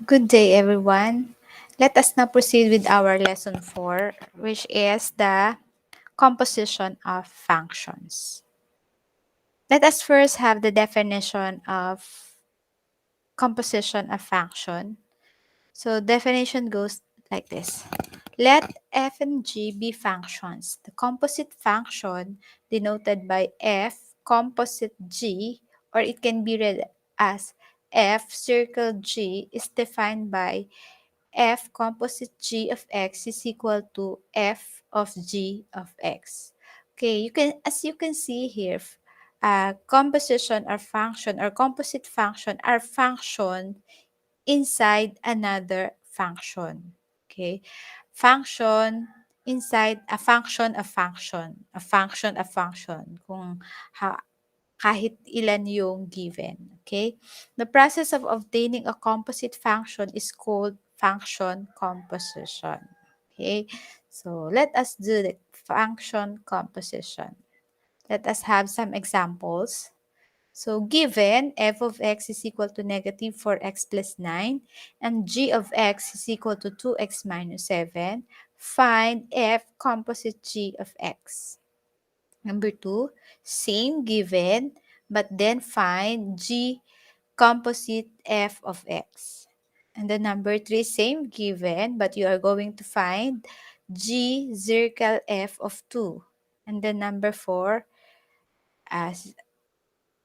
Good day, everyone. Let us now proceed with our lesson 4, which is the composition of functions. Let us first have the definition of composition of function. So definition goes like this. Let f and g be functions. The composite function denoted by f composite g, or it can be read as f circle g, is defined by f composite g of x is equal to f of g of x. Okay, as you can see here, composition or function or composite function are function inside another function. Okay, function inside a function of function, a function of function. Kung kahit ilan yung given. Okay? The process of obtaining a composite function is called function composition. Okay? So, let us do the function composition. Let us have some examples. So, given f of x is equal to negative 4x plus 9 and g of x is equal to 2x minus 7, find f composite g of x. Number 2, same given, but then find g composite f of x. And then number 3, same given, but you are going to find g circle f of 2. And then number 4, as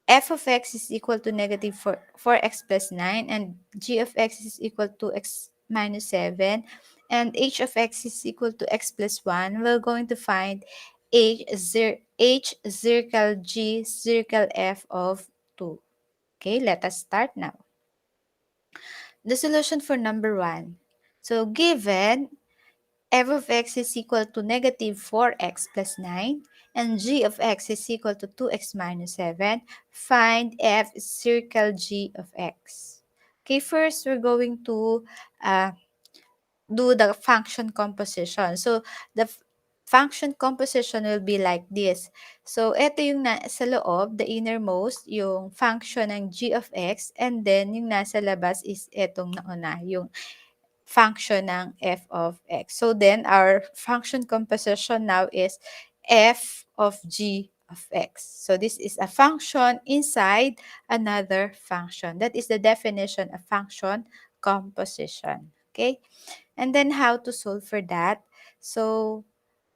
f of x is equal to negative 4x plus 9 and g of x is equal to x minus 7 and h of x is equal to x plus 1, we're going to find h circle g circle f of 2. Okay, let us start now. The solution for number 1. So given f of x is equal to negative 4x plus 9 and g of x is equal to 2x minus 7, find f circle g of x. Okay, first we're going to do the function composition. So, the function composition will be like this. So, ito yung sa loob, the innermost, yung function ng g of x, and then yung nasa labas is etong nauna, yung function ng f of x. So then, our function composition now is f of g of x. So this is a function inside another function. That is the definition of function composition. Okay? And then how to solve for that? So,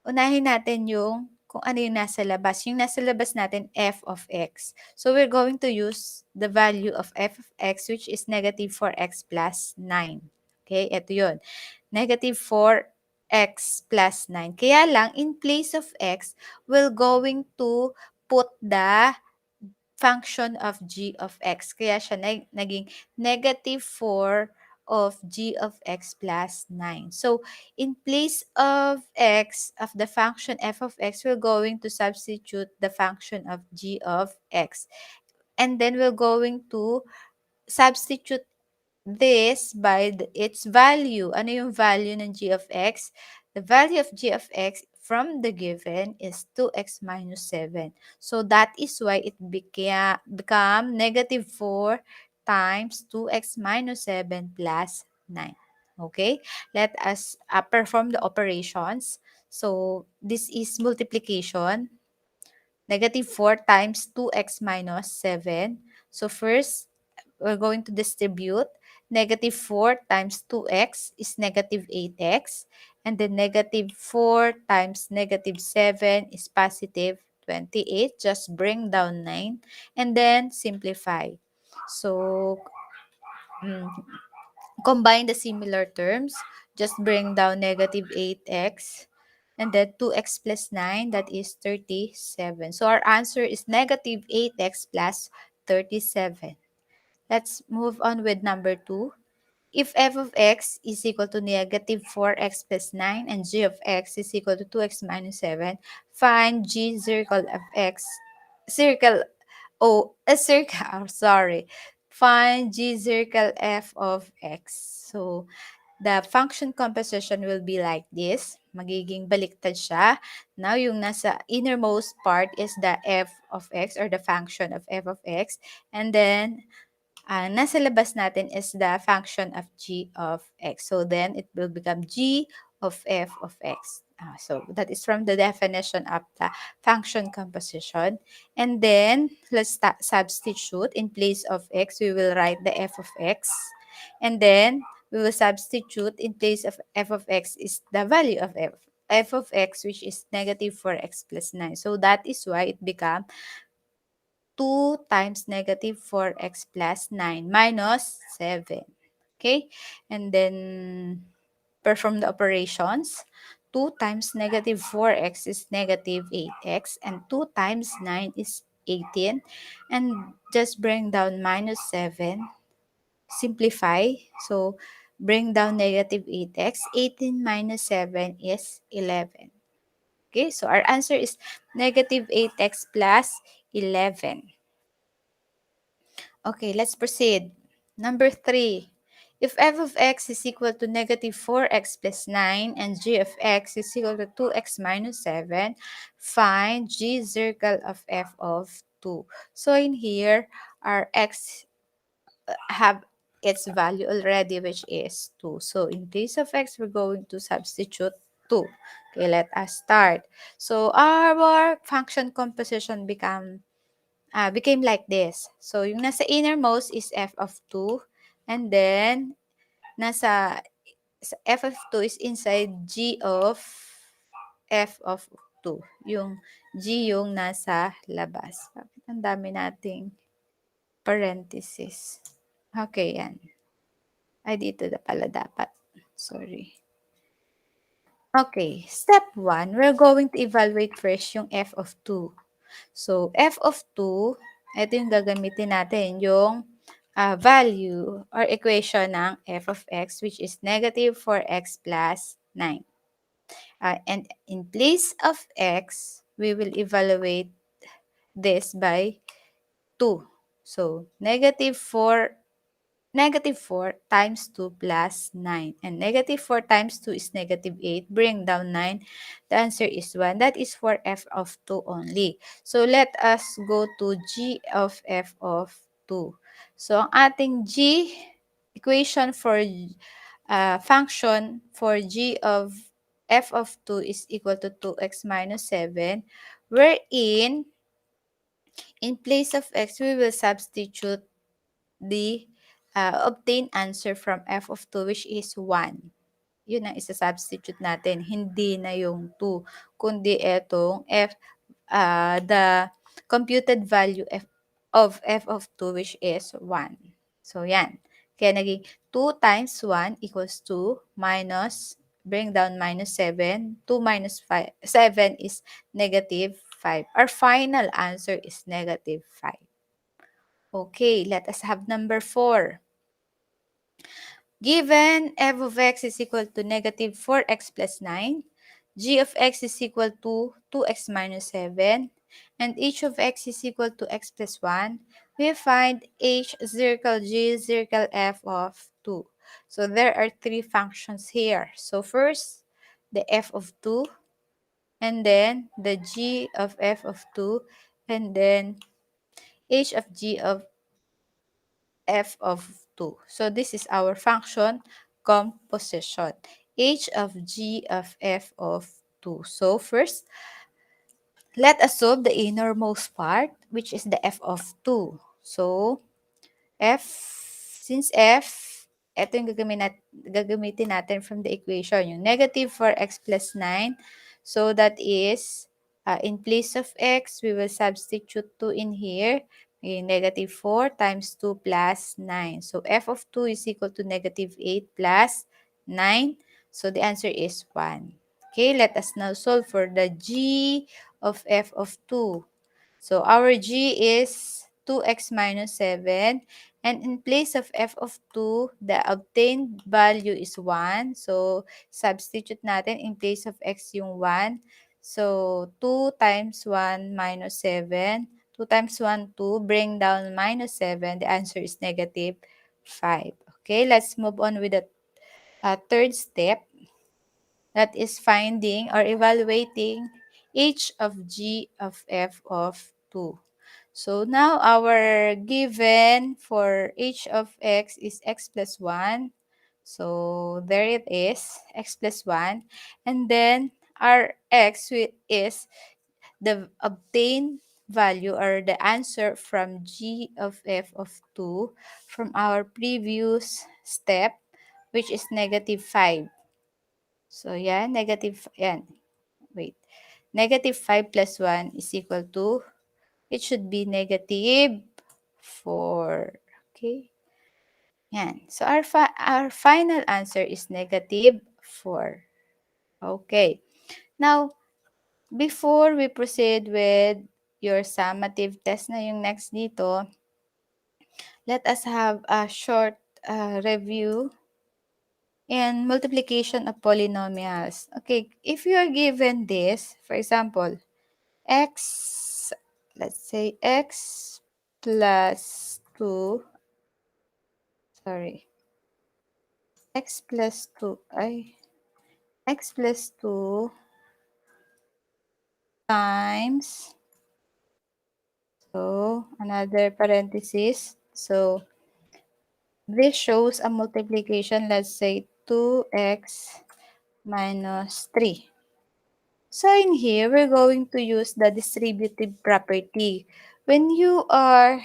unahin natin yung kung ano yung nasa labas. Yung nasa labas natin, f of x. So, we're going to use the value of f of x, which is negative 4x plus 9. Okay, ito yun. Negative 4x plus 9. Kaya lang, in place of x, we're going to put the function of g of x. Kaya siya naging negative 4 of g of x plus 9. So, in place of x, of the function f of x, we're going to substitute the function of g of x. And then we're going to substitute this by its value. Ano yung value ng g of x? The value of g of x from the given is 2x minus 7. So that is why it become negative 4 times 2x minus 7 plus 9. Okay? Let us perform the operations. So this is multiplication. Negative 4 times 2x minus 7. So first, we're going to distribute. Negative 4 times 2x is negative 8x. And then negative 4 times negative 7 is positive 28. Just bring down 9. And then simplify. So, combine the similar terms. Just bring down negative 8x. And then 2x plus 9, that is 37. So, our answer is negative 8x plus 37. Let's move on with number 2. If f of x is equal to negative 4x plus 9 and g of x is equal to 2x minus 7, find g circle of x, sorry. Find g circle f of x. So, the function composition will be like this. Magiging baliktad siya. Now, yung nasa innermost part is the f of x or the function of f of x. And then, nasa labas natin is the function of g of x. So then it will become g of f of x. So that is from the definition of the function composition. And then let's substitute. In place of x, we will write the f of x. And then we will substitute in place of f of x is the value of f of x, which is negative 4x plus 9. So that is why it becomes 2 times negative 4x plus 9 minus 7. Okay? And then perform the operations. 2 times negative 4x is negative 8x, and 2 times 9 is 18. And just bring down minus 7. Simplify. So bring down negative 8x. 18 minus 7 is 11. Okay, so our answer is negative 8x plus 11. Okay, let's proceed. Number 3. If f of x is equal to negative 4x plus 9 and g of x is equal to 2x minus 7, find g circle of f of 2. So in here, our x have its value already, which is 2. So in place of x, we're going to substitute 2. Okay, let us start. So our function composition became like this. So yung nasa innermost is f of 2, and then nasa f of 2 is inside g of f of 2. Yung g yung nasa labas. Bakit ang dami nating parenthesis? Okay, yan. Ay, dito na pala dapat. Sorry. Okay, step 1, we're going to evaluate first yung f of 2. So, f of 2, ito yung gagamitin natin, yung value or equation ng f of x, which is negative 4x plus 9. And in place of x, we will evaluate this by 2. So, negative 4 times 2 plus 9. And negative 4 times 2 is negative 8. Bring down 9. The answer is 1. That is for f of 2 only. So, let us go to g of f of 2. So, ang ating g equation for function for g of f of 2 is equal to 2x minus 7, wherein in place of x, we will substitute the obtained answer from f of 2, which is 1. Yun ang isa-substitute natin. Hindi na yung 2, kundi etong the computed value of f of 2, which is 1. So, yan. Kaya naging 2 times 1 equals 2 minus, bring down minus 7. 2 minus 7 is negative 5. Our final answer is negative 5. Okay, let us have number 4. Given f of x is equal to negative 4x plus 9, g of x is equal to 2x minus 7, and h of x is equal to x plus 1, we find h circle g circle f of 2. So there are 3 functions here. So first, the f of 2, and then the g of f of 2, and then h of g of f of 2. So this is our function composition. H of g of f of 2. So first, let us solve the innermost part, which is the f of 2. So f, since f, ito yung gagamitin natin from the equation, yung negative 4x plus 9. So that is, in place of x, we will substitute 2 in here. Negative 4 times 2 plus 9. So f of 2 is equal to negative 8 plus 9. So the answer is 1. Okay, let us now solve for the g of f of 2. So our g is 2x minus 7. And in place of f of 2, the obtained value is 1. So substitute natin in place of x yung 1. So 2 times 1 minus 7. 2 times 1, 2. Bring down minus 7. The answer is negative 5. Okay, let's move on with the third step. That is finding or evaluating h of g of f of 2. So now our given for h of x is x plus 1. So there it is, x plus 1. And then our x is the obtained value or the answer from g of f of 2 from our previous step, which is negative 5. So yan, wait. Negative 5 plus 1 is equal to, it should be negative 4. Okay? Yan. So our final answer is negative 4. Okay. Now, before we proceed with your summative test na yung next dito, let us have a short review in multiplication of polynomials. Okay, if you are given this, for example, x, let's say x plus 2, sorry, x plus 2, x plus 2 times, so another parenthesis, so this shows a multiplication, let's say 2x minus 3. So in here, we're going to use the distributive property. When you are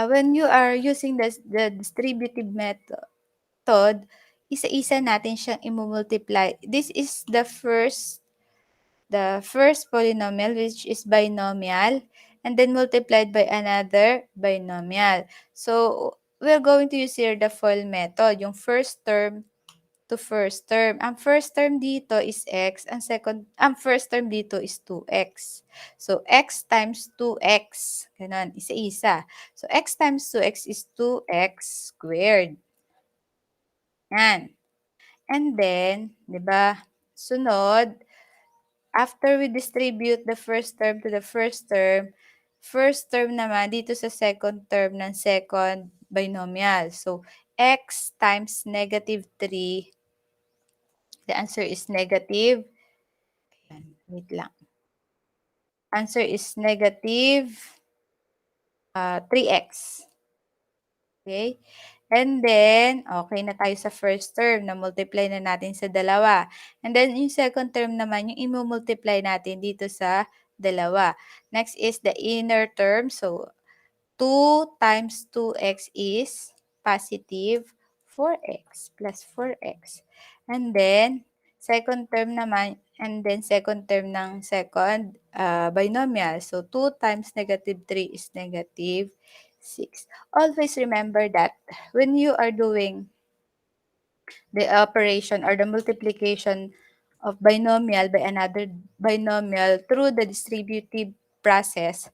when you are using the distributive method, isa-isa natin siyang i-multiply. This is the first polynomial, which is binomial, and then multiplied by another binomial. So we're going to use here the FOIL method, yung first term to first term. Ang first term dito is x, ang first term dito is 2x. So x times 2x, ganun, isa-isa. So x times 2x is 2x squared. Yan. And then, 'di ba? Sunod, after we distribute the first term to the first term naman dito sa second term ng second binomial. So x times negative 3, the answer is negative. Ayan, wait lang. Answer is negative 3x. Okay? And then, okay na tayo sa first term, na-multiply na natin sa dalawa. And then, yung second term naman, yung i-multiply natin dito sa dalawa. Next is the inner term. So, 2 times 2x is positive 4x plus 4x. And then, second term ng second binomial. So, 2 times negative 3 is negative 6. Always remember that when you are doing the operation or the multiplication of binomial by another binomial through the distributive process,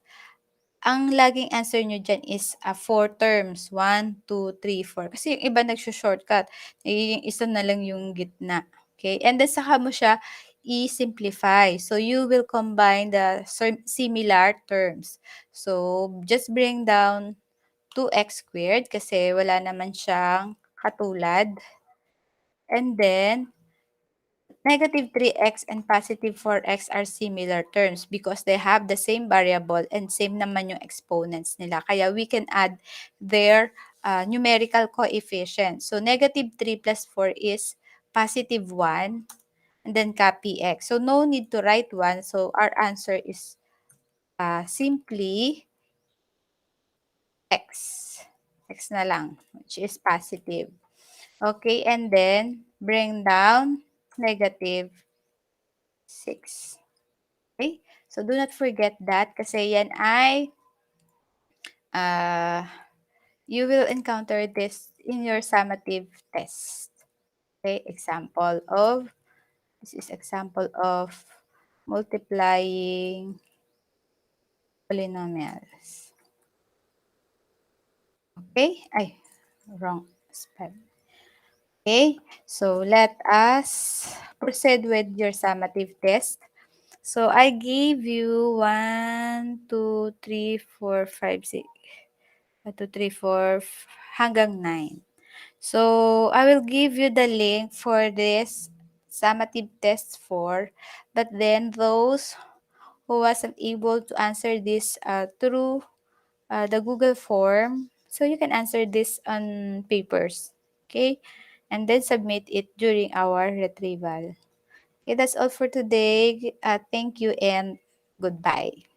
ang laging answer nyo dyan is 4 terms. 1, 2, 3, 4. Kasi yung iba nagso-shortcut. Yung isa na lang yung gitna. Okay? And then saka mo siya i-simplify. So you will combine the similar terms. So just bring down 2x squared kasi wala naman siyang katulad. And then negative 3x and positive 4x are similar terms because they have the same variable and same naman yung exponents nila. Kaya we can add their numerical coefficient. So negative 3 plus 4 is positive 1 and then copy x. So no need to write 1. So our answer is simply x. X na lang, which is positive. Okay, and then bring down negative 6. Okay? So, do not forget that kasi yan ay you will encounter this in your summative test. Okay? This is example of multiplying polynomials. Okay? Ay, wrong spell. Okay? So, let us proceed with your summative test. So, I gave you 1, 2, 3, 4, 5, 6. 1, 2, 3, 4, hanggang 9. So, I will give you the link for this summative test 4. But then, those who wasn't able to answer this through the Google form, so you can answer this on papers, okay? And then submit it during our retrieval. Okay, that's all for today. Thank you and goodbye.